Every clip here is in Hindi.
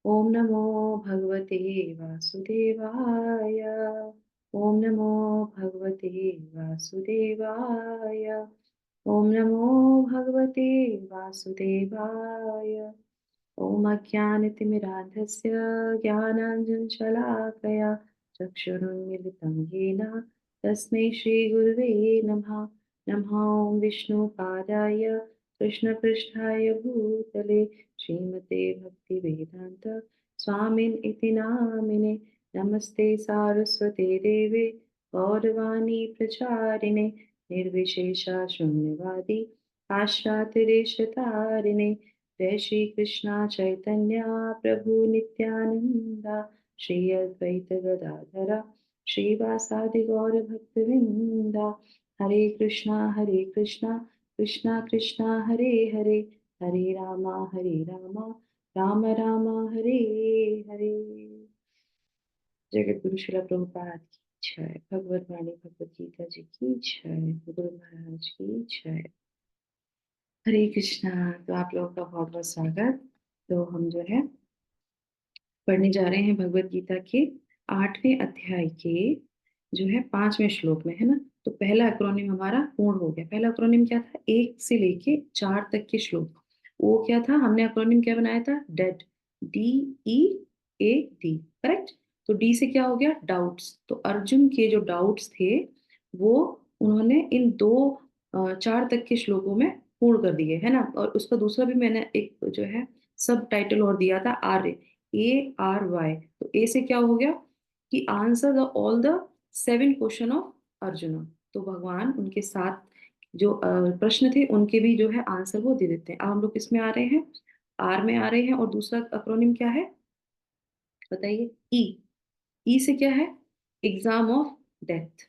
ओम नमो भगवते वासुदेवाय। ओम नमो भगवते वासुदेवाय। ओम नमो भगवते वासुदेवाय। ओम अज्ञानतिमिरान्धस्य ज्ञानाञ्जनशलाकया चक्षुरुन्मिलितं येन तस्मै श्रीगुरुवे नमः। नमः ॐ विष्णुपादाय कृष्णपृष्ठाय भूतले श्रीमते भक्तिवेदान्त स्वामिन् इति नामिने। नमस्ते सारस्वते देवे गौरवाणी प्रचारिणे निर्विशेषा शून्यवादी पाश्चात्यदेशतारिणे। जय श्री कृष्णा चैतन्य प्रभु नित्यानंदा श्री अद्वैत गदाधरा श्रीवासादि गौर भक्तवृंदा। हरे कृष्णा कृष्णा कृष्णा हरे हरे हरे रामा राम राम हरे हरे। जगत गुरु श्रील प्रभुपाद की जय। भगवत वाणी भगवत गीता जी की जय। गुरु महाराज की जय। हरे कृष्णा। तो आप लोगों का बहुत बहुत स्वागत। तो हम जो है पढ़ने जा रहे हैं भगवत गीता के 8वें अध्याय के जो है 5वें श्लोक में, है ना। तो पहला एक्रोनिम हमारा पूर्ण हो गया। पहला एक्रोनिम क्या था? 1 से लेके 4 तक के श्लोक। वो क्या था? हमने एक्रोनिम क्या बनाया था? डेड। DEAD, correct. तो डी से क्या हो गया? डाउट्स। तो अर्जुन के जो डाउट्स थे वो उन्होंने इन 4 तक के श्लोकों में पूर्ण कर दिए, है ना। और उसका दूसरा भी मैंने एक जो है सब टाइटल और दिया था, आर्य। ARY। तो ए से क्या हो गया कि answer the all the 7 question of Arjun. तो भगवान उनके साथ जो प्रश्न थे उनके भी जो है आंसर वो दे देते हैं। अब हम लोग किसमें आ रहे हैं? आर में आ रहे हैं। और दूसरा अक्रोनिम क्या है बताइए? ई। ई से क्या है? Exam of death.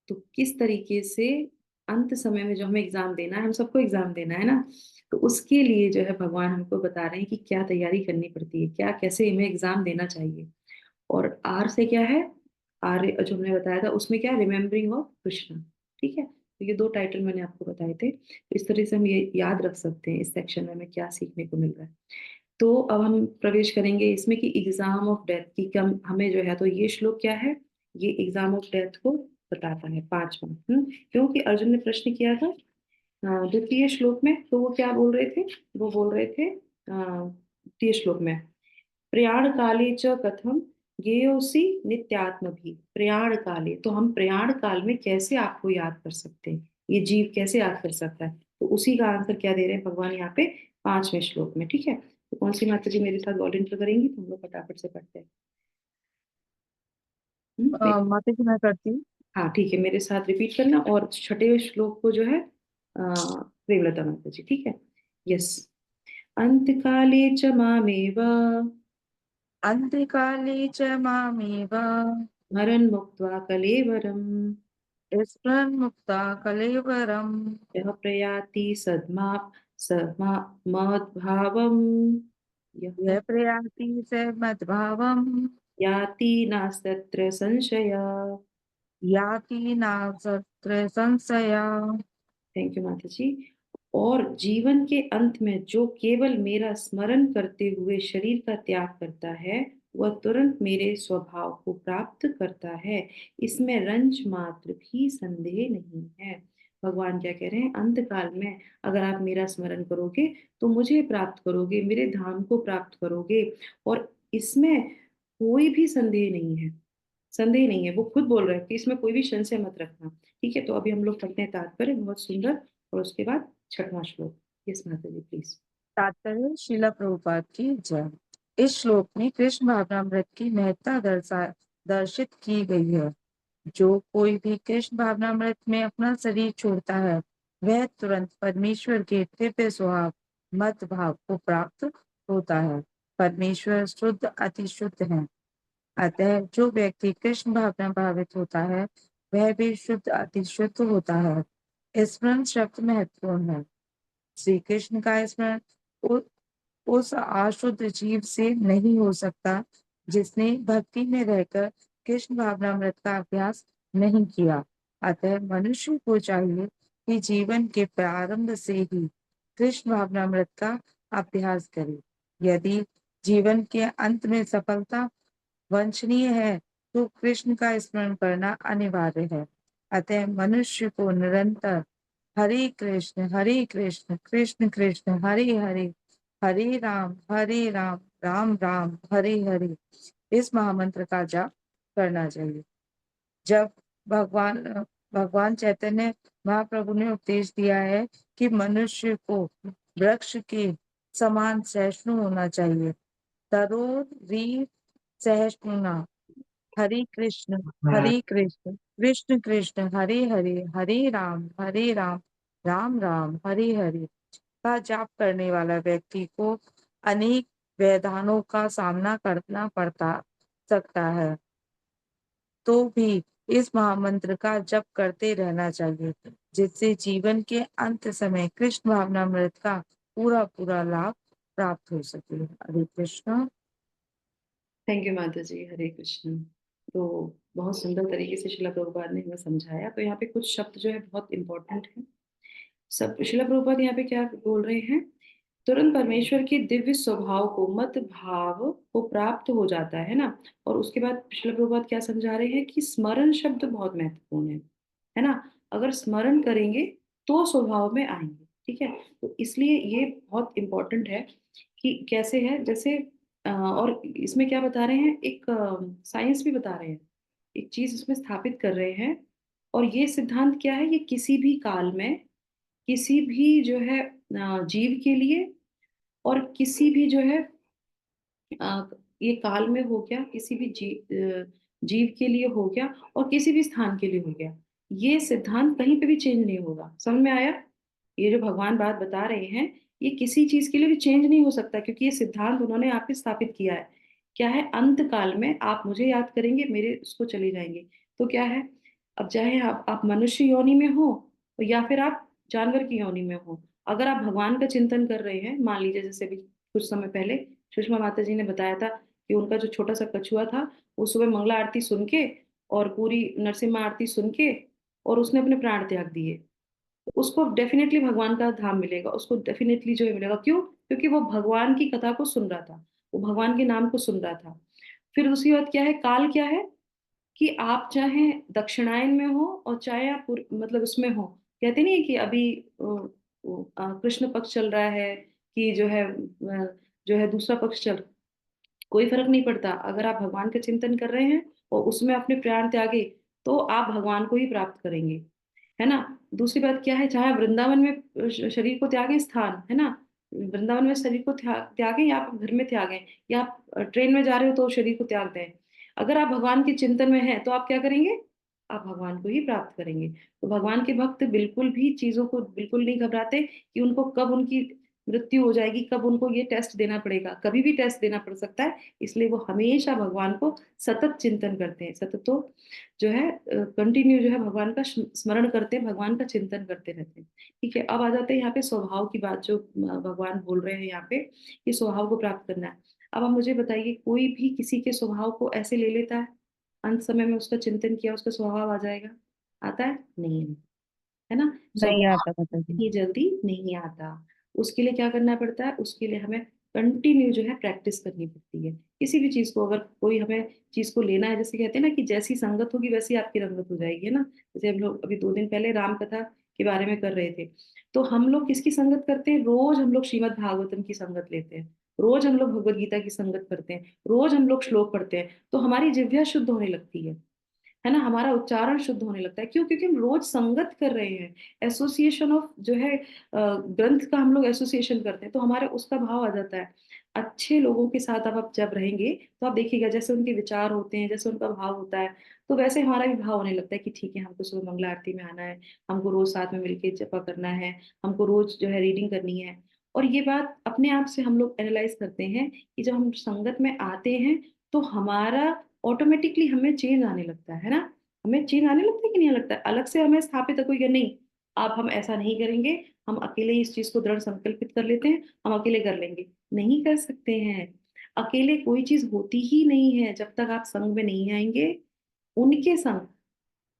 तो किस तरीके से अंत समय में जो हमें एग्जाम देना है, हम सबको एग्जाम देना है ना। तो उसके लिए जो है भगवान हमको बता रहे हैं कि क्या तैयारी करनी पड़ती है, क्या कैसे हमें एग्जाम देना चाहिए। और आर से क्या है? आर जो हमने बताया था उसमें क्या? Remembering of Krishna. ठीक है। तो ये 2 टाइटल मैंने आपको बताए थे। तो इस तरह से हम ये याद रख सकते हैं इस सेक्शन में हमें क्या सीखने को मिल रहा है। तो अब हम प्रवेश करेंगे इसमें कि एग्जाम ऑफ डेथ की कम हमें जो है। तो ये श्लोक क्या है? ये एग्जाम ऑफ डेथ को बताता है, 5वां। क्योंकि अर्जुन ने प्रश्न किया था द्वितीय श्लोक में। तो वो क्या बोल रहे थे? वो बोल रहे थे द्वितीय श्लोक में, प्रयाण काले च कथम ज्ञेयोसी नित्यात्म भी। प्रयाण काले, तो हम प्रयाण काल में कैसे आपको याद कर सकते हैं, ये जीव कैसे याद कर सकता है। तो उसी का आंसर क्या दे रहे हैं भगवान यहाँ पे 5वें श्लोक में। ठीक है। तो कौन सी माता जी मेरे साथ वॉलंटियर करेंगी? तो हम लोग फटाफट से पढ़ते हैं। माता जी मैं करती हूँ। हाँ ठीक है, मेरे साथ रिपीट करना। और 6वें श्लोक को जो है प्रेमलता माता जी। ठीक है। यस। अंत काले च मामेव अंत्यकाले च मामेव मरण मुक्त्वा कलेवरम स्मरन् मुक्ता कलेवरम् यः प्रयाति सद्मा मद्भावम् यः यः प्रयाति स मद्भावम् याति नास्तत्र संशय। याति नासत्र संशया। थैंक यू माता जी। और जीवन के अंत में जो केवल मेरा स्मरण करते हुए शरीर का त्याग करता है वह तुरंत मेरे स्वभाव को प्राप्त करता है। इसमें रंज मात्र भी संदेह नहीं है। भगवान क्या कह रहे हैं? अंत काल में अगर आप मेरा स्मरण करोगे तो मुझे प्राप्त करोगे, मेरे धाम को प्राप्त करोगे। और इसमें कोई भी संदेह नहीं है। संदेह नहीं है। वो खुद बोल रहे हैं कि इसमें कोई भी संशय मत रखना। ठीक है। तो अभी हम लोग पढ़ते हैं तात्पर्य, बहुत सुंदर। और उसके बाद 6वां श्लोक। यस माता जी प्लीज। तात्पर्य श्रीला प्रभुपाद की जय। इस श्लोक में कृष्ण भावनामृत की महत्ता दर्शित की गई है। जो कोई भी कृष्ण भावनामृत में अपना शरीर छोड़ता है वह तुरंत परमेश्वर के दिव्य स्वभाव मत भाव को प्राप्त होता है। परमेश्वर शुद्ध अति शुद्ध है। अतः जो व्यक्ति कृष्ण भावना भावित होता है वह भी शुद्ध अति शुद्ध होता है। स्मरण शब्द महत्वपूर्ण है। श्री कृष्ण का स्मरण उ- उस अशुद्ध जीव से नहीं हो सकता जिसने भक्ति में रहकर कृष्ण भावनामृत का अभ्यास नहीं किया। अतः मनुष्य को चाहिए कि जीवन के प्रारंभ से ही कृष्ण भावनामृत का अभ्यास करे। यदि जीवन के अंत में सफलता वांछनीय है तो कृष्ण का स्मरण करना अनिवार्य है। अतः मनुष्य को निरंतर हरे कृष्ण कृष्ण कृष्ण हरे हरे, हरे राम राम राम हरे हरे इस महामंत्र का जाप करना चाहिए। जब भगवान भगवान चैतन्य महाप्रभु ने उपदेश दिया है कि मनुष्य को वृक्ष के समान सहिष्णु होना चाहिए। तरोर री सहिष्णुना, हरे कृष्ण कृष्ण कृष्ण हरे हरे, हरे राम राम राम हरे हरे का जाप करने वाला व्यक्ति को अनेक व्यवधानों का सामना करना पड़ता सकता है, तो भी इस महामंत्र का जप करते रहना चाहिए, जिससे जीवन के अंत समय कृष्ण भावनामृत का पूरा पूरा लाभ प्राप्त हो सके। हरे कृष्ण। थैंक यू माता जी। हरे कृष्ण। तो बहुत सुंदर तरीके से शिला प्रभुपाद ने हमें समझाया। तो यहाँ पे कुछ शब्द जो है बहुत इंपॉर्टेंट है। सब शिला प्रभुपाद यहाँ पे क्या बोल रहे हैं? तुरंत परमेश्वर के दिव्य स्वभाव को मत भाव को प्राप्त हो जाता है ना। और उसके बाद शिला प्रभुपाद क्या समझा रहे हैं कि स्मरण शब्द बहुत महत्वपूर्ण है ना। अगर स्मरण करेंगे तो स्वभाव में आएंगे। ठीक है। तो इसलिए ये बहुत इंपॉर्टेंट है कि कैसे है। जैसे और इसमें क्या बता रहे हैं, एक साइंस भी बता रहे हैं, एक चीज इसमें स्थापित कर रहे हैं। और ये सिद्धांत क्या है, ये किसी भी काल में किसी भी जो है जीव के लिए, और किसी भी जो है ये काल में हो गया, किसी भी जीव के लिए हो गया, और किसी भी स्थान के लिए हो गया। ये सिद्धांत कहीं पे भी चेंज नहीं होगा। समझ में आया? ये जो भगवान बात बता रहे हैं, ये किसी चीज के लिए भी चेंज नहीं हो सकता, क्योंकि ये सिद्धांत उन्होंने आप पे स्थापित किया है। क्या है? अंत काल में आप मुझे याद करेंगे, मेरे उसको चले जाएंगे। तो क्या है? अब चाहे आप मनुष्य योनि में हो, या फिर आप जानवर की योनि में हो, अगर आप भगवान का चिंतन कर रहे हैं, मान लीजिए जैसे भी कुछ समय पहले सुषमा माता जी ने बताया था कि उनका जो छोटा सा कछुआ था, वो सुबह मंगला आरती सुन के और पूरी नरसिम्हा आरती सुन के, और उसने अपने प्राण त्याग दिए। तो उसको डेफिनेटली भगवान का धाम मिलेगा, उसको डेफिनेटली जो है मिलेगा। क्यों? क्योंकि वो भगवान की कथा को सुन रहा था, वो भगवान के नाम को सुन रहा था। फिर दूसरी बात क्या है, काल क्या है, कि आप चाहे दक्षिणायन में हो और चाहे आप मतलब उसमें हो। कहते नहीं है कि अभी कृष्ण पक्ष चल रहा है, कि जो है दूसरा पक्ष चल, कोई फर्क नहीं पड़ता। अगर आप भगवान का चिंतन कर रहे हैं और उसमें अपने प्राण त्यागे, तो आप भगवान को ही प्राप्त करेंगे, है ना। दूसरी बात क्या है, चाहे वृंदावन में शरीर को त्यागे, स्थान है ना, वृंदावन में शरीर को त्यागे, या आप घर में त्यागे, या आप ट्रेन में जा रहे हो तो शरीर को त्याग दें। अगर आप भगवान के चिंतन में हैं तो आप क्या करेंगे? आप भगवान को ही प्राप्त करेंगे। तो भगवान के भक्त बिल्कुल भी चीजों को बिल्कुल नहीं घबराते कि उनको कब उनकी मृत्यु हो जाएगी, कब उनको ये टेस्ट देना पड़ेगा। कभी भी टेस्ट देना पड़ सकता है। इसलिए वो हमेशा भगवान को सतत चिंतन करते हैं, सतत तो जो है कंटिन्यू जो है भगवान का स्मरण करते हैं, भगवान का चिंतन करते रहते हैं। ठीक है। अब आ जाते हैं यहाँ पे स्वभाव की बात, जो भगवान बोल रहे हैं यहाँ पे, कि स्वभाव को प्राप्त करना है। अब आप मुझे बताइए, कोई भी किसी के स्वभाव को ऐसे ले लेता है, अंत समय में उसका चिंतन किया उसका स्वभाव आ जाएगा? आता है? नहीं, है ना। नहीं स्वभाव आता पता जी। इतनी जल्दी नहीं आता। उसके लिए क्या करना पड़ता है? उसके लिए हमें कंटिन्यू जो है प्रैक्टिस करनी पड़ती है। किसी भी चीज को, अगर कोई हमें चीज को लेना है, जैसे कहते हैं ना कि जैसी संगत होगी वैसी आपकी रंगत हो जाएगी, है ना। जैसे हम लोग अभी 2 दिन पहले राम कथा के बारे में कर रहे थे। तो हम लोग किसकी संगत करते हैं? रोज हम लोग श्रीमद् भागवतम की संगत लेते हैं, रोज हम लोग भगवत गीता की संगत करते हैं, रोज हम लोग श्लोक पढ़ते हैं, तो हमारी जिह्वा शुद्ध होने लगती है ना, हमारा उच्चारण शुद्ध होने लगता है। क्यों? क्योंकि हम रोज संगत कर रहे हैं। एसोसिएशन ऑफ जो है ग्रंथ का हम लोग एसोसिएशन करते हैं, तो हमारे उसका भाव आ जाता है। अच्छे लोगों के साथ अब आप जब रहेंगे, तो आप देखिएगा जैसे उनके विचार होते हैं, जैसे उनका भाव होता है, तो वैसे हमारा भी भाव होने लगता है कि ठीक है, हमको सुबह मंगला आरती में आना है, हमको रोज साथ में मिलके जपा करना है, हमको रोज जो है रीडिंग करनी है। और ये बात अपने आप से हम लोग एनालाइज करते हैं कि जब हम संगत में आते हैं, तो हमारा ऑटोमेटिकली हमें चेंज आने लगता है ना। हमें चेंज आने लगता है कि नहीं लगता है? अलग से हमें स्थापित है कोई कि नहीं, अब हम ऐसा नहीं करेंगे, हम अकेले ही इस चीज को दृढ़ संकल्पित कर लेते हैं, हम अकेले कर लेंगे। नहीं कर सकते हैं। अकेले कोई चीज होती ही नहीं है जब तक आप संग में नहीं आएंगे। उनके संग,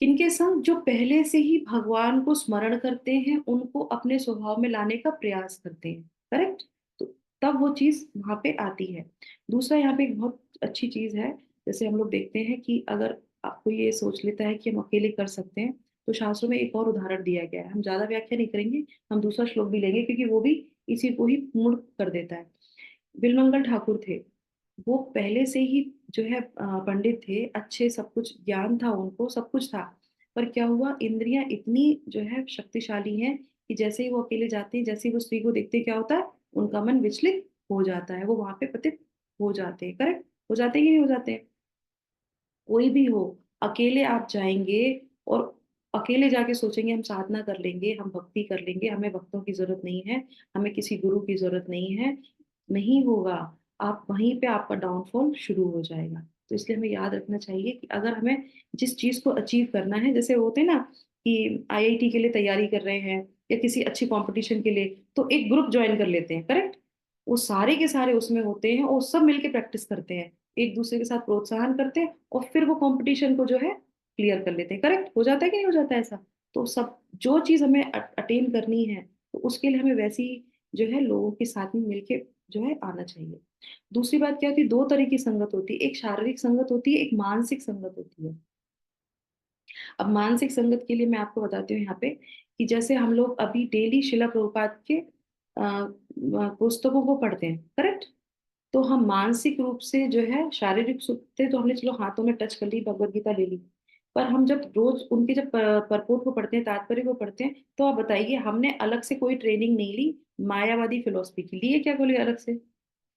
किनके संग? जो पहले से ही भगवान को स्मरण करते हैं, उनको अपने स्वभाव में लाने का प्रयास करते हैं। करेक्ट। तब वो चीज वहां पे आती है। दूसरा यहाँ पे एक बहुत अच्छी चीज है, जैसे हम लोग देखते हैं कि अगर आपको ये सोच लेता है कि हम अकेले कर सकते हैं, तो शास्त्रों में एक और उदाहरण दिया गया है, हम ज्यादा व्याख्या नहीं करेंगे, हम दूसरा श्लोक भी लेंगे क्योंकि वो भी इसी को ही पूर्ण कर देता है। बिलमंगल ठाकुर थे, वो पहले से ही जो है पंडित थे, अच्छे, सब कुछ ज्ञान था उनको, सब कुछ था। पर क्या हुआ, इंद्रियां इतनी जो है शक्तिशाली हैं कि जैसे ही वो अकेले जाते हैं, जैसे ही वो स्त्री को देखते हैं, क्या होता है, उनका मन विचलित हो जाता है, वो वहां पे पतित हो जाते हैं। करेक्ट, हो जाते हैं कि नहीं हो जाते हैं? कोई भी हो, अकेले आप जाएंगे और अकेले जाके सोचेंगे हम साधना कर लेंगे, हम भक्ति कर लेंगे, हमें भक्तों की जरूरत नहीं है, हमें किसी गुरु की जरूरत नहीं है, नहीं होगा। आप वहीं पे आपका डाउनफॉल शुरू हो जाएगा। तो इसलिए हमें याद रखना चाहिए कि अगर हमें जिस चीज को अचीव करना है, जैसे होते हैं ना कि आईआईटी के लिए तैयारी कर रहे हैं या किसी अच्छी कंपटीशन के लिए, तो एक ग्रुप ज्वाइन कर लेते हैं। करेक्ट, वो सारे के सारे उसमें होते हैं और सब मिलके प्रैक्टिस करते हैं, एक दूसरे के साथ प्रोत्साहन करते हैं और फिर वो कंपटीशन को जो है क्लियर कर लेते हैं। करेक्ट, हो जाता है कि नहीं हो जाता है ऐसा? तो सब जो चीज हमें अटेन करनी है, तो उसके लिए हमें वैसी जो है लोगों के साथ में मिलके जो है आना चाहिए। दूसरी बात क्या होती है, दो तरह की संगत होती है, एक शारीरिक संगत होती है, एक मानसिक संगत होती है। अब मानसिक संगत के लिए मैं आपको बताती हूँ यहाँ पे कि जैसे हम लोग अभी डेली शिला प्रभुपाद के पुस्तकों को पढ़ते हैं। करेक्ट, तो हम मानसिक रूप से जो है, शारीरिक रूप से तो हमने चलो हाथों में टच कर ली, भगवत गीता ले ली, पर हम जब रोज उनके जब परपोर्ट को पढ़ते हैं, तात्पर्य को पढ़ते हैं, तो आप बताइए, हमने अलग से कोई ट्रेनिंग नहीं ली मायावादी फिलोसफी की, लिए क्या बोले अलग से?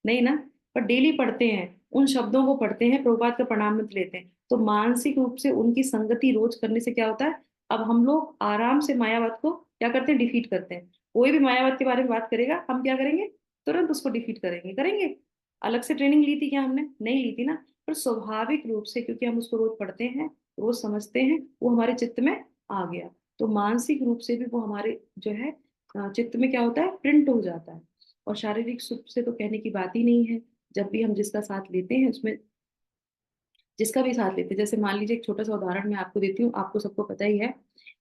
नहीं ना। पर डेली पढ़ते हैं, उन शब्दों को पढ़ते हैं, प्रभुपाद का प्रणाम मंत्र लेते हैं, तो मानसिक रूप से उनकी संगति रोज करने से क्या होता है, अब हम लोग आराम से मायावाद को क्या करते हैं, डिफीट करते हैं। कोई भी मायावाद के बारे में बात करेगा, हम क्या करेंगे, तुरंत उसको डिफीट करेंगे। करेंगे, अलग से ट्रेनिंग ली थी क्या हमने? नहीं ली थी ना। पर स्वाभाविक रूप से क्योंकि हम उसको रोज पढ़ते हैं, रोज समझते हैं, वो हमारे चित्त में आ गया। तो मानसिक रूप से भी वो हमारे जो है चित्त में क्या होता है, प्रिंट हो जाता है। और शारीरिक सुख से तो कहने की बात ही नहीं है। जब भी हम जिसका साथ लेते हैं उसमें, जिसका भी साथ लेते हैं, जैसे मान लीजिए एक छोटा सा उदाहरण मैं आपको देती हूँ, आपको सबको पता ही है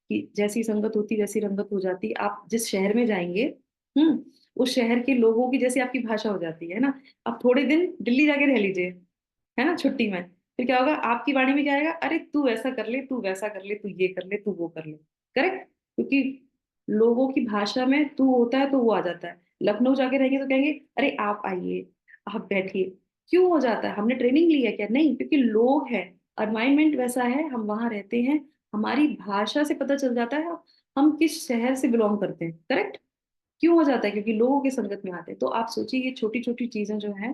कि जैसी संगत होती वैसी रंगत हो जाती। आप जिस शहर में जाएंगे, हम्म, उस शहर के लोगों की जैसी आपकी भाषा हो जाती है ना। आप थोड़े दिन दिल्ली जाके रह लीजिए, है ना, छुट्टी में, फिर क्या होगा, आपकी वाणी में क्या आएगा, अरे तू ऐसा कर ले, तू वैसा कर ले, तू ये कर ले, तू वो कर ले। करेक्ट, क्योंकि लोगों की भाषा में तू होता है तो वो आ जाता है। लखनऊ जाके रहेंगे तो कहेंगे अरे आप आइए, आप बैठिए। क्यों हो जाता है, हमने ट्रेनिंग ली है क्या? नहीं, क्योंकि लोग हैं, एनवायरमेंट वैसा है, हम वहां रहते हैं, हमारी भाषा से पता चल जाता है हम किस शहर से बिलोंग करते हैं। करेक्ट, क्यों हो जाता है, क्योंकि लोगों के संगत में आते हैं। तो आप सोचिए, ये छोटी छोटी चीजें जो है,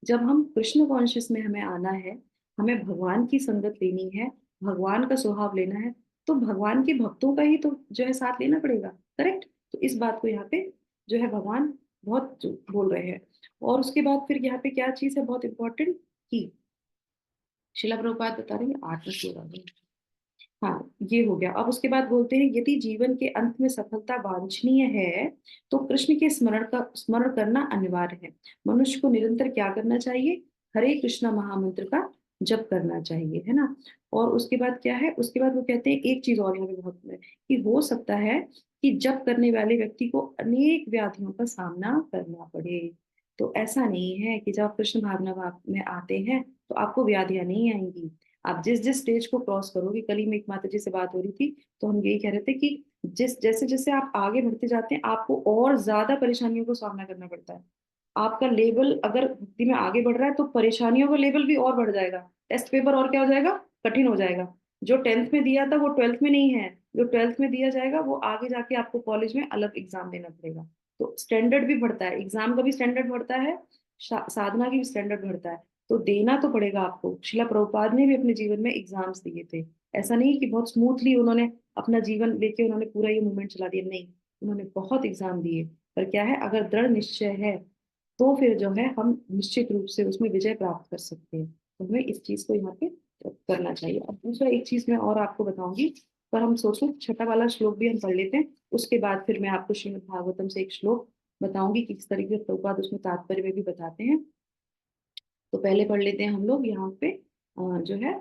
जब हम कृष्ण कॉन्शियस में हमें आना है, हमें भगवान की संगत लेनी है, भगवान का स्वभाव लेना है, तो भगवान के भक्तों का ही तो जो है साथ लेना पड़ेगा। करेक्ट, तो इस बात को यहाँ पे जो है भगवान बहुत बोल रहे हैं। और उसके बाद फिर यहाँ पे क्या चीज है बहुत इंपॉर्टेंट, कि शिला प्रभुपाद बता रहे हैं 8 में 16 में। हाँ, ये हो गया। अब उसके बाद बोलते हैं, यदि जीवन के अंत में सफलता वांछनीय है, तो कृष्ण के स्मरण करना अनिवार्य है। मनुष्य को निरंतर क्या करना चाहिए, हरे कृष्णा महामंत्र का जप करना चाहिए, है ना। और उसके बाद क्या है, उसके बाद वो कहते हैं एक चीज और यहाँ पे बहुत है, कि हो सकता है कि जप करने वाले व्यक्ति को अनेक व्याधियों का सामना करना पड़े। तो ऐसा नहीं है कि जब आप कृष्ण भावना भाव में आते हैं तो आपको व्याधियां नहीं आएंगी। आप जिस जिस स्टेज को क्रॉस करोगे, कल ही में एक माता जी से बात हो रही थी, तो हम यही कह रहे थे कि जिस जैसे जैसे आप आगे बढ़ते जाते हैं, आपको और ज्यादा परेशानियों को सामना करना पड़ता है। आपका लेवल अगर भक्ति में आगे बढ़ रहा है, तो परेशानियों का लेवल भी और बढ़ जाएगा, टेस्ट पेपर और क्या हो जाएगा, कठिन हो जाएगा। जो 10th में दिया था वो 12th में नहीं है, जो 12th में दिया जाएगा वो आगे जाके आपको कॉलेज में अलग एग्जाम देना पड़ेगा। तो स्टैंडर्ड भी बढ़ता है, एग्जाम का भी स्टैंडर्ड बढ़ता है, साधना की भी स्टैंडर्ड बढ़ता है। तो देना तो पड़ेगा आपको। शिला प्रभुपाद ने भी अपने जीवन में एग्जाम्स दिए थे। ऐसा नहीं कि बहुत स्मूथली उन्होंने अपना जीवन लेके उन्होंने पूरा ये मूवमेंट चला दिया, नहीं, उन्होंने बहुत एग्जाम दिए। पर क्या है, अगर दृढ़ निश्चय है, तो फिर जो है हम निश्चित रूप से उसमें विजय प्राप्त कर सकते हैं। तो हमें इस चीज को यहाँ पे करना चाहिए। अब दूसरा एक चीज मैं और आपको बताऊंगी, पर हम सोचो छठा वाला श्लोक भी हम पढ़ लेते हैं, उसके बाद फिर मैं आपको श्रीमद् भागवतम से एक श्लोक बताऊंगी कि किस तरीके से प्रभुपाद उसमें तात्पर्य में भी बताते हैं। तो पहले पढ़ लेते हैं हम लोग यहाँ पे जो है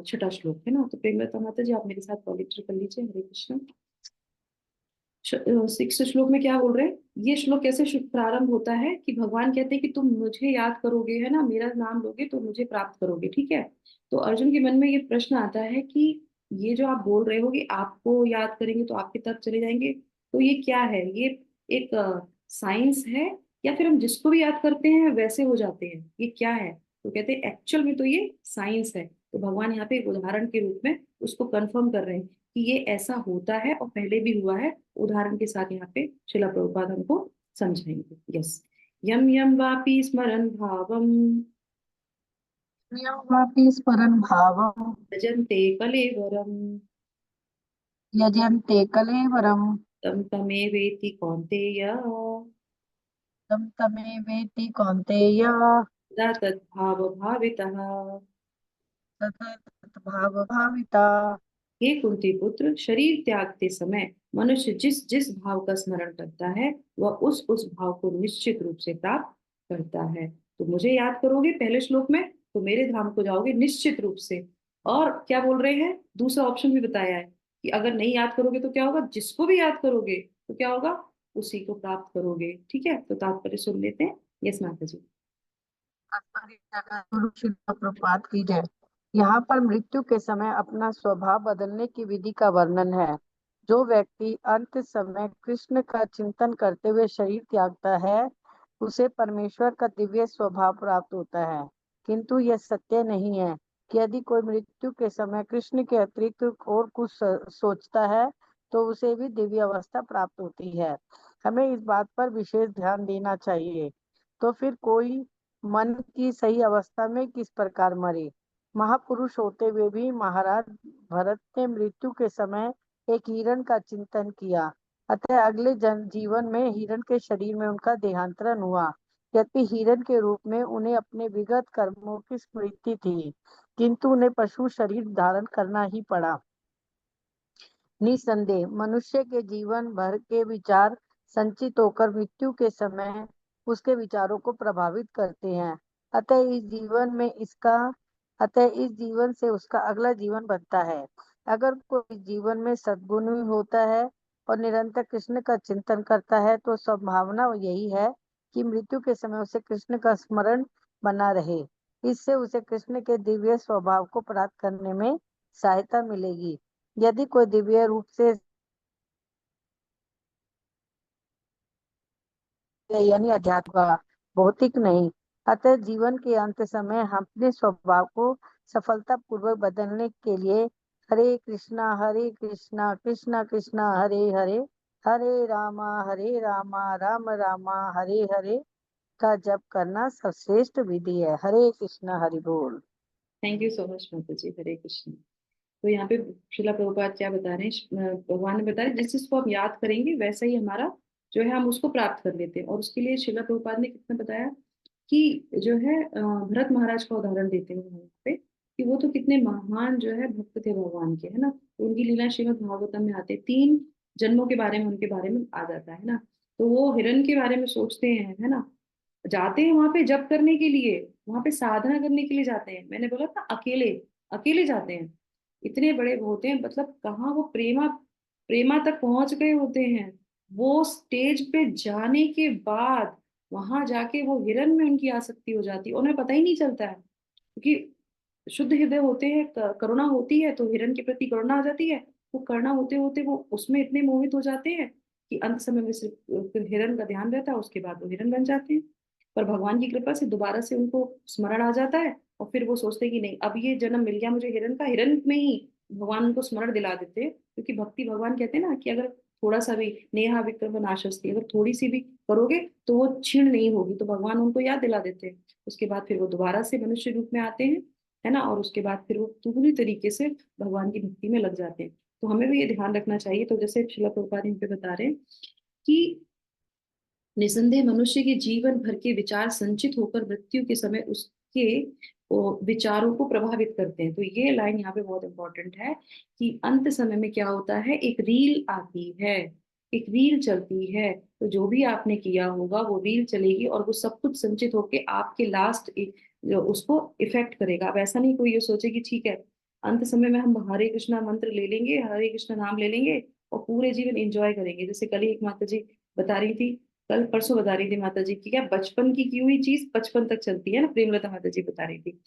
छठा श्लोक है ना। तो प्रेमलता माता जी, आप मेरे साथ पवित्र कर लीजिए। हरे कृष्ण। 6 श्लोक में क्या बोल रहे हैं, ये श्लोक कैसे प्रारंभ होता है कि भगवान कहते हैं कि तुम मुझे याद करोगे, है ना, मेरा नाम लोगे तो मुझे प्राप्त करोगे, ठीक है। तो अर्जुन के मन में ये प्रश्न आता है कि ये जो आप बोल रहे हो कि आपको याद करेंगे तो आपकी तरफ चले जाएंगे, तो ये क्या है, ये एक साइंस है या फिर हम जिसको भी याद करते हैं वैसे हो जाते हैं, ये क्या है। तो कहते हैं एक्चुअल में तो ये साइंस है। तो भगवान यहाँ पे एक उदाहरण के रूप में उसको कंफर्म कर रहे हैं कि ये ऐसा होता है और पहले भी हुआ है। उदाहरण के साथ यहाँ पे शिला प्रभुपाद हमको समझाएंगे। यस। यम यम वापि स्मरन् भावम वापि स्मरन् भावम् भजन्ते कलेवरम यजन्ते कलेवरम् तम तमेवेति कौन्तेय तं तमेवेति कौन्तेय तदा तद्भाव भावितः। तथा तद्भावभाविता। हे कुंती पुत्र, शरीर त्यागते समय मनुष्य जिस जिस भाव का स्मरण करता है वह उस भाव को निश्चित रूप से प्राप्त करता है। तो मुझे याद करोगे पहले श्लोक में तो मेरे धाम को जाओगे निश्चित रूप से। और क्या बोल रहे हैं, दूसरा ऑप्शन भी बताया है कि अगर नहीं याद करोगे तो क्या होगा, जिसको भी याद करोगे तो क्या होगा, उसी को प्राप्त करोगे। ठीक है, तो तात्पर्य सुन लेते हैं। यस माता जी। गुरु शिला प्रपात की जय। यहाँ पर मृत्यु के समय अपना स्वभाव बदलने की विधि का वर्णन है। जो व्यक्ति अंत समय कृष्ण का चिंतन करते हुए शरीर त्यागता है, उसे परमेश्वर का दिव्य स्वभाव प्राप्त होता है। किंतु यह सत्य नहीं है कि यदि कोई मृत्यु के समय कृष्ण के अतिरिक्त और कुछ सोचता है, तो उसे भी दिव्य अवस्था प्राप्त होती है। हमें इस बात पर विशेष ध्यान देना चाहिए। तो फिर कोई मन की सही अवस्था में किस प्रकार मरे। महापुरुष होते हुए भी महाराज भरत ने मृत्यु के समय एक हिरण का चिंतन किया। अतः अगले जीवन में हिरण के शरीर में उनका देहांतरण हुआ। यद्यपि हिरण के रूप में उन्हें अपने विगत कर्मों की स्मृति थी, किंतु उन्हें पशु शरीर धारण करना ही पड़ा। निसंदेह मनुष्य के जीवन भर के विचार संचित होकर मृत्यु के समय उसके विचारों को प्रभावित करते हैं। अतः इस जीवन से उसका अगला जीवन बनता है। अगर कोई जीवन में सद्गुण होता है और निरंतर कृष्ण का चिंतन करता है, तो संभावना यही है कि मृत्यु के समय उसे कृष्ण का स्मरण बना रहे। इससे उसे कृष्ण के दिव्य स्वभाव को प्राप्त करने में सहायता मिलेगी। यदि कोई दिव्य रूप से यानी अध्यात्म का, भौतिक नहीं। अतः जीवन के अंत समय हम अपने स्वभाव को सफलता पूर्वक बदलने के लिए हरे कृष्णा कृष्णा कृष्णा हरे हरे, हरे रामा राम रामा हरे हरे का जप करना सर्वश्रेष्ठ विधि है। हरे कृष्णा हरि बोल। थैंक यू सो मच माता जी। हरे कृष्ण। तो यहाँ पे शिला प्रभुपाद क्या बता रहे हैं, भगवान ने बताया जिस चीज को हम याद करेंगे वैसा ही हमारा जो है हम उसको प्राप्त कर लेते हैं। और उसके लिए शिला प्रभुपाद ने कितना बताया कि जो है भरत महाराज का उदाहरण देते हैं यहाँ पे कि वो तो कितने महान जो है भक्त थे भगवान के, है ना। तो उनकी लीला श्रीमद् भागवतम में आते 3 जन्मों के बारे में उनके बारे में आ जाता है ना। तो वो हिरण के बारे में सोचते हैं, है ना, जाते हैं वहां पे जप करने के लिए, वहां पे साधना करने के लिए जाते हैं। मैंने बोला था अकेले, अकेले जाते हैं। इतने बड़े वो होते हैं, मतलब कहाँ वो प्रेमा प्रेमा तक पहुंच गए होते हैं। वो स्टेज पे जाने के बाद वहां जाके वो हिरण में उनकी आसक्ति हो जाती है, उन्हें पता ही नहीं चलता है क्योंकि शुद्ध हृदय होते हैं, करुणा होती है तो हिरण के प्रति करुणा आ जाती है। वो करुणा होते होते वो उसमें इतने मोहित हो जाते हैं कि अंत समय में सिर्फ फिर हिरण का ध्यान रहता है, उसके बाद वो हिरण बन जाते हैं। पर भगवान की कृपा से दोबारा से उनको स्मरण आ जाता है और फिर वो सोचते हैं कि नहीं अब ये जन्म मिल गया मुझे हिरण का, हिरण में ही भगवान उनको स्मरण दिला देते हैं। क्योंकि भक्ति भगवान कहते हैं ना कि अगर थोड़ा सा भी नेहा विक्रम नाशस्ती, अगर थोड़ी सी भी करोगे तो वो क्षीण नहीं होगी, तो भगवान उनको याद दिला देते हैं। उसके बाद फिर वो दोबारा से मनुष्य रूप में आते हैं, है ना, और उसके बाद फिर वो पूरी तरीके से भगवान की भक्ति में लग जाते हैं। तो हमें भी ये ध्यान रखना चाहिए। तो जैसे शिला प्रभुपाद यहाँ पे बता रहे हैं कि निसंदेह मनुष्य के जीवन भर के विचार संचित होकर मृत्यु के समय उसके विचारों को प्रभावित करते हैं। तो ये लाइन यहाँ पे बहुत इंपॉर्टेंट है कि अंत समय में क्या होता है, एक रील आती है, एक रील चलती है। तो जो भी आपने किया होगा वो रील चलेगी और वो सब कुछ संचित होके आपके लास्ट उसको इफेक्ट करेगा। अब ऐसा नहीं कोई ये सोचे कि ठीक है अंत समय में हम हरे कृष्णा मंत्र ले लेंगे, हरे कृष्णा नाम ले लेंगे और पूरे जीवन एंजॉय करेंगे। जैसे कल ही एक माता जी बता रही थी कल परसों बता रही थी माता जी की, क्या बचपन की हुई चीज बचपन तक चलती है ना, प्रेमलता माता जी बता रही थी,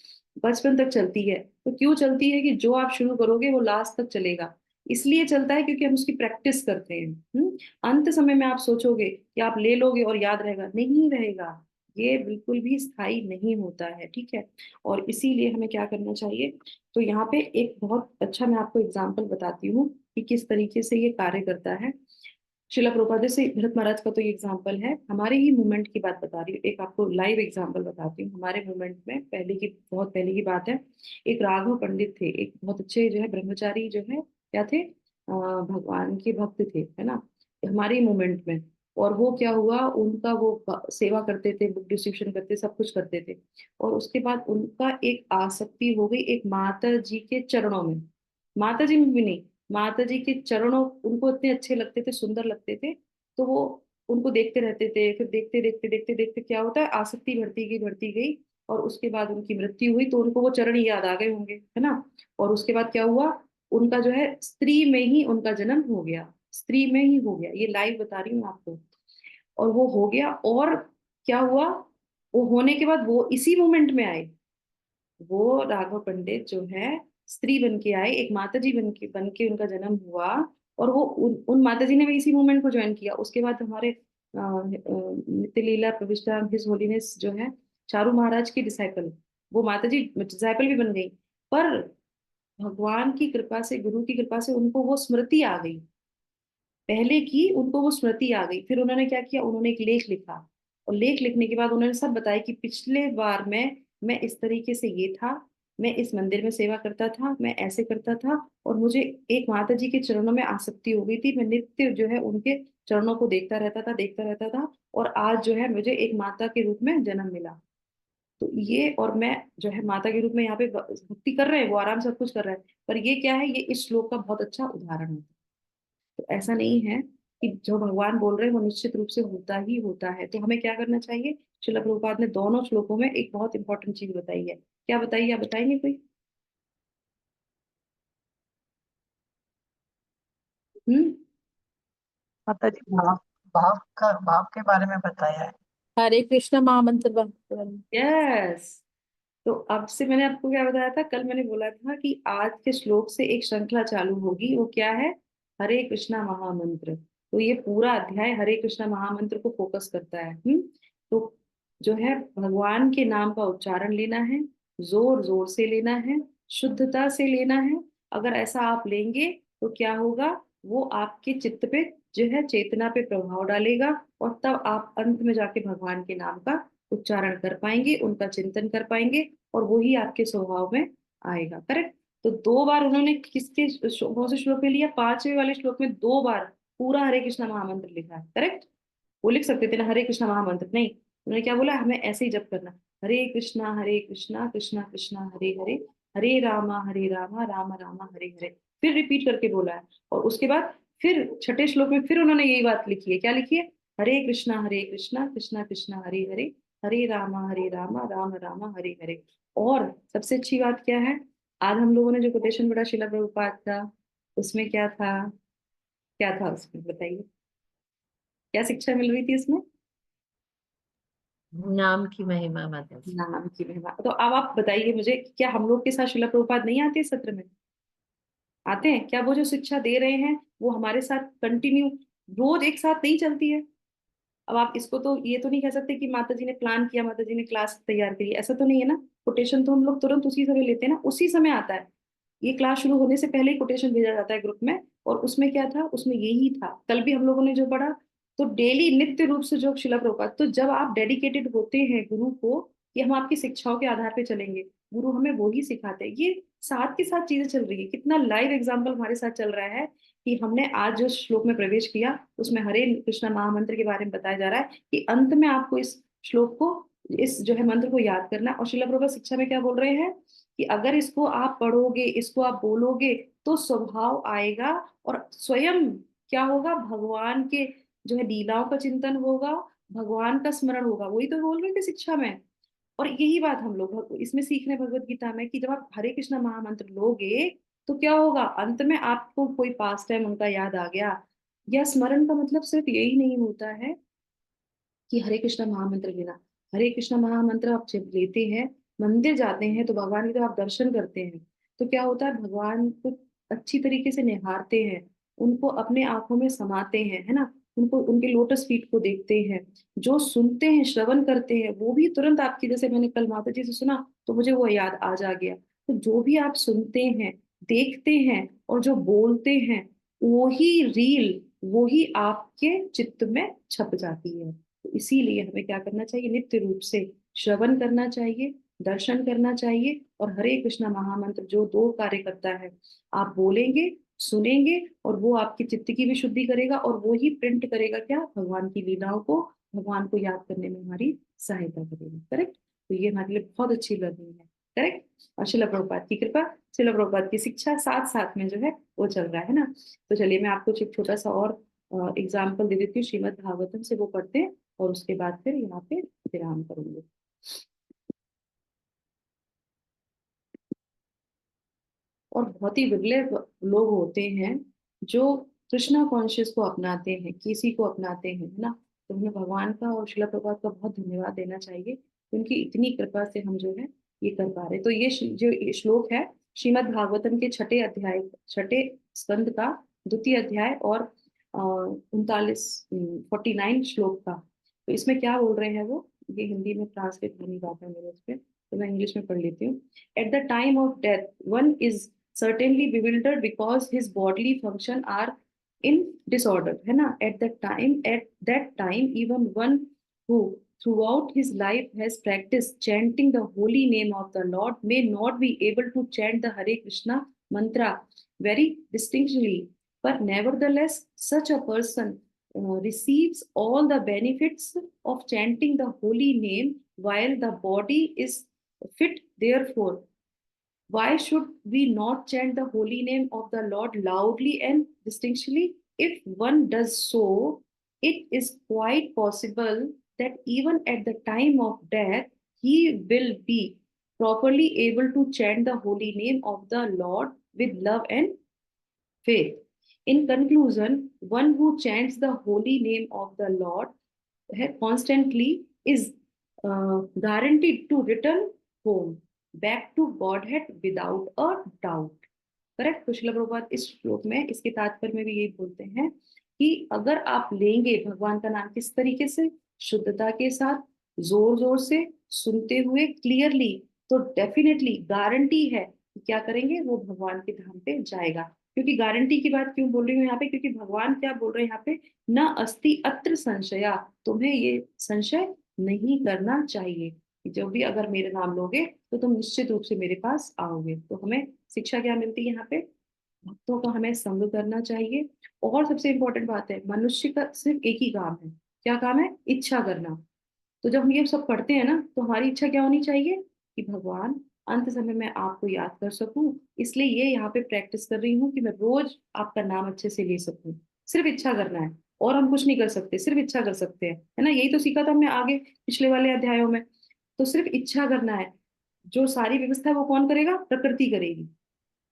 बचपन तक चलती है। तो क्यों चलती है? कि जो आप शुरू करोगे वो लास्ट तक चलेगा। इसलिए चलता है क्योंकि हम उसकी प्रैक्टिस करते हैं। अंत समय में आप सोचोगे कि आप ले लोगे और याद रहेगा, नहीं रहेगा। ये बिल्कुल भी स्थायी नहीं होता है, ठीक है। और इसीलिए हमें क्या करना चाहिए? तो यहाँ पे एक बहुत अच्छा मैं आपको एग्जाम्पल बताती हूँ कि किस तरीके से ये कार्य करता है। शिला प्रभुपाद से भरत महाराज का तो ये एग्जाम्पल है, हमारे ही मूवमेंट की बात बता रही हूँ, एक आपको लाइव एग्जाम्पल बताती हूँ। हमारे मूवमेंट में पहले की, बहुत पहले की बात है। एक राघव पंडित थे, एक बहुत अच्छे जो है ब्रह्मचारी जो है, क्या थे, भगवान के भक्त थे, है ना, हमारे मूवमेंट में। और वो क्या हुआ, उनका वो सेवा करते थे, बुक डिस्ट्रीब्यूशन करते, सब कुछ करते थे। और उसके बाद उनका एक आसक्ति हो गई एक माता जी के चरणों में। माता जी में भी नहीं, माता जी के चरणों उनको इतने अच्छे लगते थे, सुंदर लगते थे। तो वो उनको देखते रहते थे। फिर देखते देखते देखते देखते क्या होता है, आसक्ति बढ़ती गई बढ़ती गई। और उसके बाद उनकी मृत्यु हुई, तो उनको वो चरण याद आ गए होंगे, है ना। और उसके बाद क्या हुआ, उनका जो है स्त्री में ही उनका जन्म हो गया, स्त्री में ही हो गया, ये लाइव बता रही हूँ आपको। और वो हो गया, और क्या हुआ, वो होने के बाद वो इसी मोमेंट में आए। वो राघव पंडित जो है स्त्री बन के आए, एक माता जी बन के उनका जन्म हुआ। और वो उन माता जी ने भी इसी मूवमेंट को ज्वाइन किया। उसके बाद हमारे नित्य लीला प्रविष्टा हिज होलीनेस जो है, चारू महाराज की डिसाइपल, वो माता जी डिसाइपल भी बन गई। पर भगवान की कृपा से, गुरु की कृपा से उनको वो स्मृति आ गई, पहले की उनको वो स्मृति आ गई। फिर उन्होंने क्या किया, उन्होंने एक लेख लिखा। और लेख लिखने के बाद उन्होंने सब बताया कि पिछले बार में मैं इस तरीके से ये था, मैं इस मंदिर में सेवा करता था, मैं ऐसे करता था, और मुझे एक माता जी के चरणों में आसक्ति हो गई थी, मैं नित्य जो है उनके चरणों को देखता रहता था, देखता रहता था। और आज जो है मुझे एक माता के रूप में जन्म मिला। तो ये, और मैं जो है माता के रूप में यहाँ पे भक्ति कर रहे हैं, वो आराम से सब कुछ कर रहा है। पर ये क्या है, ये इस श्लोक का बहुत अच्छा उदाहरण है। तो ऐसा नहीं है कि जो भगवान बोल रहे हैं वो निश्चित रूप से होता ही होता है। तो हमें क्या करना चाहिए? शिला प्रभुपाद ने दोनों श्लोकों में एक बहुत इंपॉर्टेंट चीज बताई है। क्या बताई है, आप बताएंगे कोई? हम्म। माता जी भाव भाव के बारे में बताया है। हरे कृष्ण महामंत्र यस। तो अब से मैंने आपको क्या बताया था, कल मैंने बोला था कि आज के श्लोक से एक श्रृंखला चालू होगी, वो क्या है? हरे कृष्णा महामंत्र। तो ये पूरा अध्याय हरे कृष्णा महामंत्र को फोकस करता है। तो जो है भगवान के नाम का उच्चारण लेना है, जोर जोर से लेना है, शुद्धता से लेना है। अगर ऐसा आप लेंगे तो क्या होगा, वो आपके चित्त पे जो है चेतना पे प्रभाव डालेगा। और तब आप अंत में जाके भगवान के नाम का उच्चारण कर पाएंगे, उनका चिंतन कर पाएंगे, और वही आपके स्वभाव में आएगा। करेक्ट। तो दो बार उन्होंने किसके कौन से श्लोक में लिया, पांचवे वाले श्लोक में दो बार पूरा हरे कृष्णा महामंत्र लिखा है। करेक्ट। वो लिख सकते थे ना हरे कृष्णा महामंत्र, नहीं, उन्होंने क्या बोला, हमें ऐसे ही जप करना, हरे कृष्णा कृष्णा कृष्णा हरे हरे, हरे रामा राम राम हरे हरे। फिर रिपीट करके बोला है। और उसके बाद फिर छठे श्लोक में फिर उन्होंने यही बात लिखी है, क्या लिखी है, हरे कृष्णा कृष्णा कृष्णा हरे हरे, हरे रामा राम राम हरे हरे। और सबसे अच्छी बात क्या है, आज हम लोगों ने जो कोटेशन पढ़ा शिला प्रभुपाद का, उसमें क्या था, क्या था उसमें बताइए, क्या शिक्षा मिल रही थी इसमें? नाम की महिमा माता जी। नाम की महिमा। तो अब आप बताइए मुझे, क्या हम लोग के साथ शिला प्रभुपाद नहीं आते इस सत्र में? आते हैं क्या? वो जो शिक्षा दे रहे हैं वो हमारे साथ कंटिन्यू रोज एक साथ नहीं चलती है? अब आप इसको तो ये तो नहीं कह सकते कि माता जी ने प्लान किया, माता जी ने क्लास तैयार करी, ऐसा तो नहीं है ना। कोटेशन तो हम लोग तुरंत उसी समय लेते हैं ना, उसी समय आता है। ये क्लास शुरू होने से पहले ही कोटेशन भेजा जाता है ग्रुप में। और उसमें क्या था, उसमें यही था, कल भी हम लोगों ने जो पढ़ा। तो डेली नित्य रूप से जो शिला प्रभुपाद, तो जब आप डेडिकेटेड होते हैं गुरु को कि हम आपकी शिक्षाओं के आधार पे चलेंगे, गुरु हमें वो ही सिखाते हैं। ये साथ के साथ चीजें चल रही है, कितना लाइव एग्जाम्पल हमारे साथ चल रहा है। कि हमने आज जो श्लोक में प्रवेश किया, उसमें हरे कृष्णा महामंत्र के बारे में बताया जा रहा है कि अंत में आपको इस श्लोक को, इस जो है मंत्र को याद करना है। और शिला प्रभुपाद शिक्षा में क्या बोल रहे हैं कि अगर इसको आप पढ़ोगे, इसको आप बोलोगे, तो स्वभाव आएगा। और स्वयं क्या होगा, भगवान के जो है लीलाओं का चिंतन होगा, भगवान का स्मरण होगा। वही तो बोल रहे थे शिक्षा में। और यही बात हम लोग इसमें सीख रहे हैं भगवत गीता में, कि जब आप हरे कृष्णा महामंत्र लोगे तो क्या होगा, अंत में आपको कोई पास टाइम उनका याद आ गया। या स्मरण का मतलब सिर्फ यही नहीं होता है कि हरे कृष्णा महामंत्र लेना। हरे कृष्णा महामंत्र आप जब लेते हैं, मंदिर जाते हैं तो भगवान के जब आप दर्शन करते हैं तो क्या होता है, भगवान को अच्छी तरीके से निहारते हैं, उनको अपने आंखों में समाते हैं, है ना, उनको उनके लोटस फीट को देखते हैं, जो सुनते हैं श्रवण करते हैं वो भी तुरंत आपकी, जैसे मैंने कल माता जी से सुना तो मुझे वो याद आ जा गया। तो जो भी आप सुनते हैं, देखते हैं और जो बोलते हैं, वही रील, वही आपके चित्त में छप जाती है। तो इसीलिए हमें क्या करना चाहिए, नित्य रूप से श्रवण करना चाहिए, दर्शन करना चाहिए, और हरे कृष्णा महामंत्र जो दो कार्य करता है, आप बोलेंगे, सुनेंगे, और वो आपके चित्त की भी शुद्धि करेगा और वो ही प्रिंट करेगा क्या, भगवान की लीलाओं को, भगवान को याद करने में हमारी सहायता करेगा। करेक्ट। तो ये हमारे लिए बहुत अच्छी लर्निंग है। करेक्ट। और शिला प्रभुपाद की कृपा, शिला प्रभुपाद की शिक्षा साथ साथ में जो है वो चल रहा है ना। तो चलिए मैं आपको एक छोटा सा और एग्जाम्पल दे देती हूँ, श्रीमद् भागवतम से वो पढ़ते हैं और उसके बाद फिर यहाँ पे विराम करेंगे। और बहुत ही विरले लोग होते हैं जो कृष्णा कॉन्शियस को अपनाते हैं, किसी को अपनाते हैं, है ना। तो हमें भगवान का और शिला प्रभुपाद का बहुत धन्यवाद देना चाहिए, उनकी इतनी कृपा से हम जो है ये कर पा रहे। तो ये जो ये श्लोक है श्रीमद् भागवतम के छठे अध्याय, छठे स्कंद का द्वितीय अध्याय और 39 49 श्लोक का। तो इसमें क्या बोल रहे हैं वो, ये हिंदी में ट्रांसलेट नहीं पाता है मेरे उस पर, तो मैं इंग्लिश में पढ़ लेती हूँ। At the time of death one is certainly bewildered because his bodily function are in disorder, है ना। at that time even one who throughout his life has practiced chanting the holy name of the Lord may not be able to chant the Hare Krishna mantra very distinctly, but nevertheless such a person receives all the benefits of chanting the holy name while the body is fit. Therefore why should we not chant the holy name of the Lord loudly and distinctly? If one does so, it is quite possible that even at the time of death, he will be properly able to chant the holy name of the Lord with love and faith. In conclusion, one who chants the holy name of the Lord constantly is guaranteed to return home back to Godhead without a doubt. Correct. तो श्रील प्रभुपाद इस श्लोक में, इसके तात्पर्य में भी यही बोलते हैं कि अगर आप लेंगे भगवान का नाम किस तरीके से, शुद्धता के साथ, जोर जोर से सुनते हुए क्लियरली, तो डेफिनेटली गारंटी है कि क्या करेंगे, वो भगवान के धाम पे जाएगा। क्योंकि गारंटी की बात क्यों बोल रही हूँ यहाँ पे, क्योंकि भगवान क्या बोल रहे हैं यहाँ पे, न अस्ति अत्र संशया, तुम्हें ये संशय नहीं करना चाहिए कि जो भी अगर मेरे नाम लोगे तो तुम निश्चित रूप से मेरे पास आओगे। तो हमें शिक्षा क्या मिलती है यहाँ पे, भक्तों का हमें संग करना चाहिए। और सबसे इंपॉर्टेंट बात है, मनुष्य का सिर्फ एक ही काम है, क्या काम है, इच्छा करना। तो जब हम ये सब पढ़ते हैं ना, तो हमारी इच्छा क्या होनी चाहिए कि भगवान अंत समय में आपको याद कर सकूं, इसलिए ये यहाँ पे प्रैक्टिस कर रही हूँ कि मैं रोज आपका नाम अच्छे से ले सकूं। सिर्फ इच्छा करना है, और हम कुछ नहीं कर सकते, सिर्फ इच्छा कर सकते हैं, है ना। यही तो सीखा था हमने आगे पिछले वाले अध्यायों में। तो सिर्फ इच्छा करना है, जो सारी व्यवस्था है वो कौन करेगा, प्रकृति करेगी।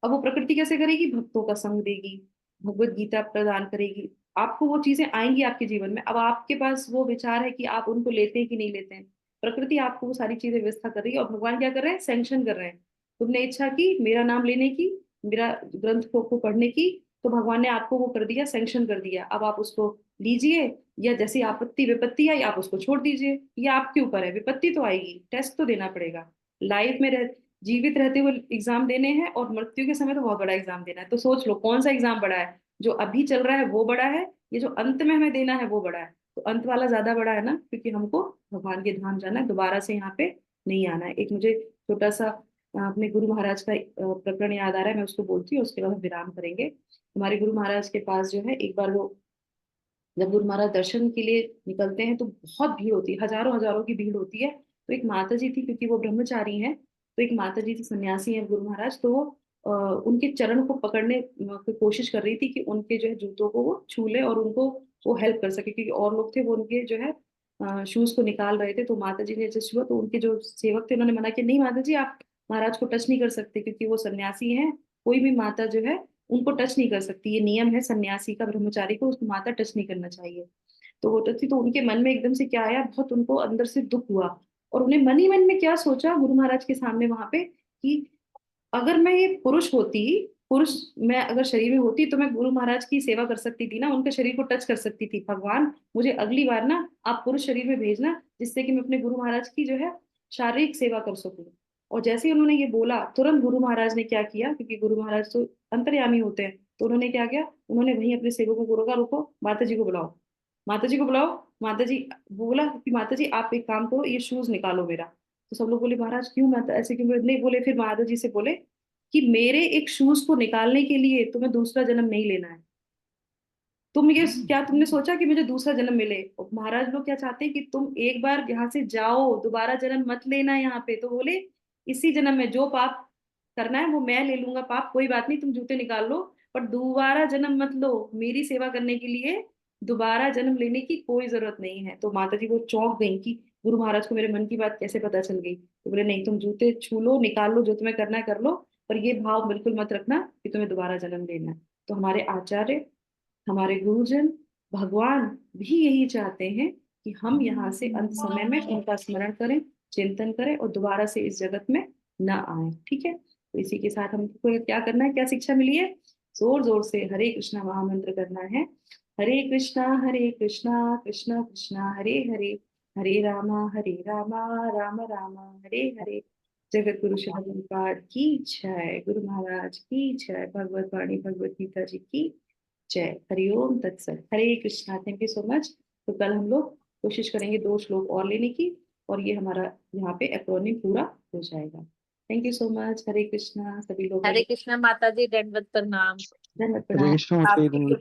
अब वो प्रकृति कैसे करेगी, भक्तों का संग देगी, भगवत गीता प्रदान करेगी, आपको वो चीजें आएंगी आपके जीवन में। अब आपके पास वो विचार है कि आप उनको लेते हैं कि नहीं लेते हैं, प्रकृति आपको वो सारी चीजें व्यवस्था कर रही है, और भगवान क्या कर रहे हैं, सैंक्शन कर रहे हैं। तुमने इच्छा की मेरा नाम लेने की, मेरा ग्रंथ को पढ़ने की, तो भगवान ने आपको वो कर दिया, सैंक्शन कर दिया। अब आप उसको लीजिए, या जैसी आपत्ति विपत्ति आई आप उसको छोड़ दीजिए, ये आपके ऊपर है। विपत्ति तो आएगी, टेस्ट तो देना पड़ेगा, लाइफ में जीवित रहते हुए एग्जाम देने हैं, और मृत्यु के समय तो बहुत बड़ा एग्जाम देना है। तो सोच लो कौन सा एग्जाम बड़ा है, जो अभी चल रहा है वो बड़ा है, ये जो अंत में हमें देना है वो बड़ा है। तो अंत वाला ज्यादा बड़ा है ना, क्योंकि हमको भगवान के धाम जाना है, दोबारा से यहाँ पे नहीं आना है। एक मुझे छोटा सा अपने गुरु महाराज का प्रकरण याद आ रहा है, मैं उसको बोलती हूँ, उसके बाद हम विराम करेंगे। हमारे गुरु महाराज के पास जो है, एक बार वो जब गुरु महाराज दर्शन के लिए निकलते हैं तो बहुत भीड़ होती है, हजारों हजारों की भीड़ होती है। तो एक माता जी थी, क्योंकि वो ब्रह्मचारी हैं, तो एक माता जी थी, सन्यासी हैं गुरु महाराज, तो वो उनके चरण को पकड़ने की कोशिश कर रही थी कि उनके जो है जूतों को वो छू ले और उनको वो हेल्प कर सके, क्योंकि और लोग थे वो उनके जो है शूज को निकाल रहे थे। तो माता जी ने जैसे छुआ तो उनके जो सेवक थे उन्होंने मना किया, नहीं माता जी आप महाराज को टच नहीं कर सकते, क्योंकि वो सन्यासी हैं, कोई भी माता जो है उनको टच नहीं कर सकती, ये नियम है सन्यासी का, ब्रह्मचारी को उसको माता टच नहीं करना चाहिए। तो होता थी, तो उनके मन में एकदम से क्या आया, बहुत उनको अंदर से दुख हुआ, और उन्हें मन ही मन में क्या सोचा गुरु महाराज के सामने वहां पे कि अगर मैं ये पुरुष मैं अगर शरीर में होती तो मैं गुरु महाराज की सेवा कर सकती थी ना, उनके शरीर को टच कर सकती थी। भगवान मुझे अगली बार ना आप पुरुष शरीर में भेजना, जिससे कि मैं अपने गुरु महाराज की जो है शारीरिक सेवा कर सकूं। और जैसे ही उन्होंने ये बोला, तुरंत गुरु महाराज ने क्या किया, क्योंकि गुरु महाराज तो अंतर्यामी होते हैं, तो उन्होंने क्या किया, उन्होंने वहीं अपने सेवकों को रोका, रुको माता जी को बुलाओ, माता जी को बुलाओ। माता जी बोला कि माता जी आप एक काम करो, ये शूज निकालो मेरा। तो सब लोग बोले महाराज क्यों, माता ऐसे क्यों नहीं बोले। फिर माता जी से बोले कि मेरे एक शूज को निकालने के लिए तुम्हें दूसरा जन्म नहीं लेना है। तुम ये क्या तुमने सोचा कि मुझे दूसरा जन्म मिले? और महाराज लोग क्या चाहते हैं कि तुम एक बार यहाँ से जाओ, दोबारा जन्म मत लेना यहाँ पे। तो बोले इसी जन्म में जो पाप करना है वो मैं ले लूंगा पाप, कोई बात नहीं, तुम जूते निकाल लो, पर दोबारा जन्म मत लो, मेरी सेवा करने के लिए दोबारा जन्म लेने की कोई जरूरत नहीं है। तो माता जी वो चौंक गई कि गुरु महाराज को मेरे मन की बात कैसे पता चल गई। तो बोले नहीं, तुम जूते छू लो, निकाल लो, जो तुम्हें करना है कर लो, पर ये भाव बिल्कुल मत रखना कि तुम्हें दोबारा जन्म लेना है। तो हमारे आचार्य, हमारे गुरुजन, भगवान भी यही चाहते हैं कि हम यहाँ से अंत समय में उनका स्मरण करें, चिंतन करें और दोबारा से इस जगत में न आए। ठीक है, तो इसी के साथ हमको क्या करना है, क्या शिक्षा मिली है, जोर जोर से हरे कृष्णा महामंत्र करना है। हरे कृष्णा कृष्णा कृष्णा हरे हरे, हरे रामा राम राम हरे हरे। जगत गुरु श्री प्रभुपाद की जय, गुरु महाराज की जय, भगवत वाणी भगवत गीता जी की जय। हरिओम तत्सत। Hare Krishna, thank you so much. तो कल हम लोग कोशिश करेंगे 2 श्लोक और लेने की, और ये हमारा यहाँ पे एक्रोनिम पूरा हो जाएगा। Thank you so much. Hare Krishna, सभी लोग हरे कृष्णा माता जी, दंडवत प्रणाम। धन्यवाद हरे प्रणाम। कृष्ण माता जी, आपकी धन्यवाद।